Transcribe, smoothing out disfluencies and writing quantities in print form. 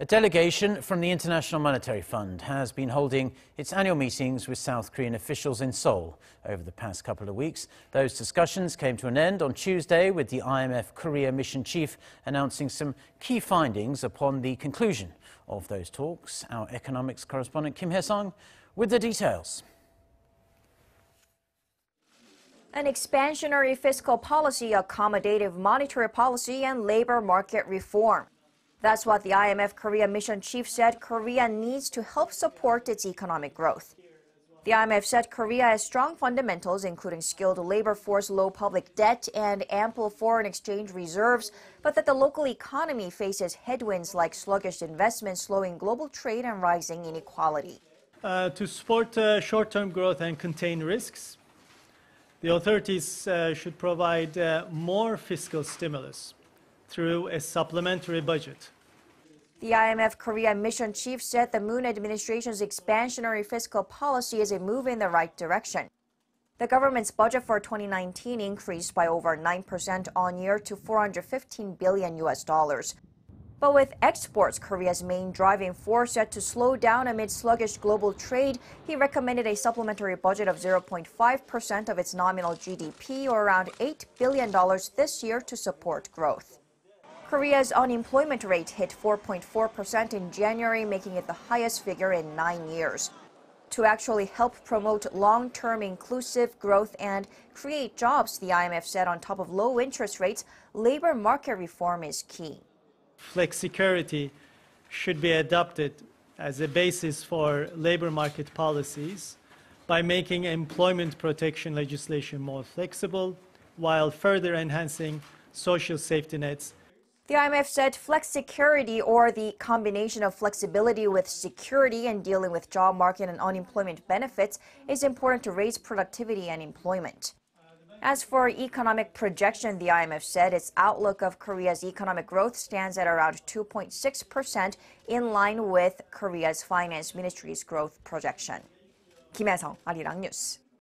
A delegation from the International Monetary Fund has been holding its annual meetings with South Korean officials in Seoul over the past couple of weeks. Those discussions came to an end on Tuesday with the IMF Korea Mission Chief announcing some key findings upon the conclusion of those talks. Our economics correspondent Kim Hyesung with the details. An expansionary fiscal policy, accommodative monetary policy, and labor market reform. That's what the IMF Korea Mission Chief said Korea needs to help support its economic growth. The IMF said Korea has strong fundamentals, including skilled labor force, low public debt, and ample foreign exchange reserves, but that the local economy faces headwinds like sluggish investment, slowing global trade, and rising inequality. To support short-term growth and contain risks, the authorities should provide more fiscal stimulus through a supplementary budget. The IMF Korea Mission Chief said the Moon administration's expansionary fiscal policy is a move in the right direction. The government's budget for 2019 increased by over 9% on year to $415 billion. But with exports Korea's main driving force set to slow down amid sluggish global trade, he recommended a supplementary budget of 0.5% of its nominal GDP, or around $8 billion this year, to support growth. Korea's unemployment rate hit 4.4% in January, making it the highest figure in 9 years. To actually help promote long-term inclusive growth and create jobs, the IMF said on top of low interest rates, labor market reform is key. FLEXICURITY should be adopted as a basis for labor market policies by making employment protection legislation more flexible, while further enhancing social safety nets. The IMF said FLEXICURITY, or the combination of flexibility with security and dealing with job market and unemployment benefits, is important to raise productivity and employment. As for economic projection, the IMF said its outlook of Korea's economic growth stands at around 2.6%, in line with Korea's finance ministry's growth projection. 김혜성, 아리랑 뉴스.